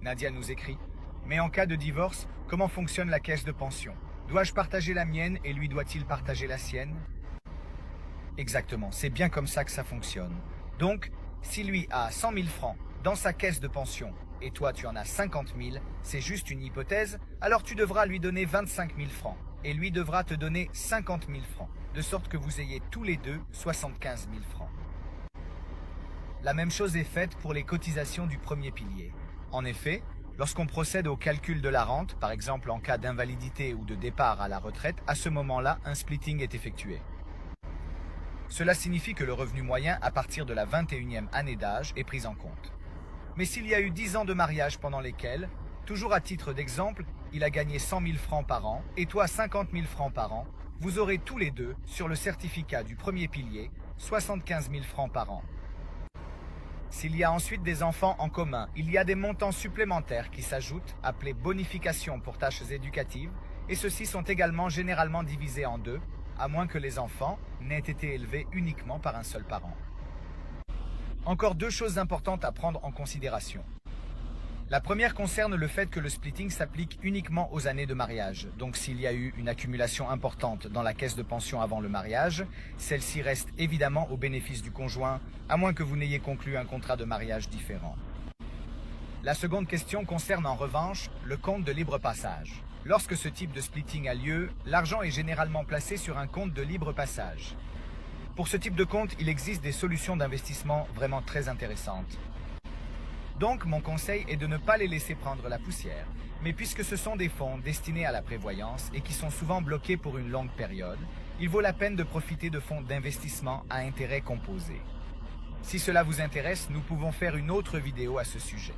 Nadia nous écrit. Mais en cas de divorce, comment fonctionne la caisse de pension? Dois-je partager la mienne et lui doit-il partager la sienne? Exactement, c'est bien comme ça que ça fonctionne. Donc, si lui a 100 000 francs dans sa caisse de pension et toi tu en as 50 000, c'est juste une hypothèse, alors tu devras lui donner 25 000 francs et lui devra te donner 50 000 francs, de sorte que vous ayez tous les deux 75 000 francs. La même chose est faite pour les cotisations du premier pilier. En effet, lorsqu'on procède au calcul de la rente, par exemple en cas d'invalidité ou de départ à la retraite, à ce moment-là, un splitting est effectué. Cela signifie que le revenu moyen à partir de la 21e année d'âge est pris en compte. Mais s'il y a eu 10 ans de mariage pendant lesquels, toujours à titre d'exemple, il a gagné 100 000 francs par an et toi 50 000 francs par an, vous aurez tous les deux, sur le certificat du premier pilier, 75 000 francs par an. S'il y a ensuite des enfants en commun, il y a des montants supplémentaires qui s'ajoutent, appelés bonifications pour tâches éducatives, et ceux-ci sont également généralement divisés en deux, à moins que les enfants n'aient été élevés uniquement par un seul parent. Encore deux choses importantes à prendre en considération. La première concerne le fait que le splitting s'applique uniquement aux années de mariage. Donc s'il y a eu une accumulation importante dans la caisse de pension avant le mariage, celle-ci reste évidemment au bénéfice du conjoint, à moins que vous n'ayez conclu un contrat de mariage différent. La seconde question concerne en revanche le compte de libre passage. Lorsque ce type de splitting a lieu, l'argent est généralement placé sur un compte de libre passage. Pour ce type de compte, il existe des solutions d'investissement vraiment très intéressantes. Donc, mon conseil est de ne pas les laisser prendre la poussière. Mais puisque ce sont des fonds destinés à la prévoyance et qui sont souvent bloqués pour une longue période, il vaut la peine de profiter de fonds d'investissement à intérêt composé. Si cela vous intéresse, nous pouvons faire une autre vidéo à ce sujet.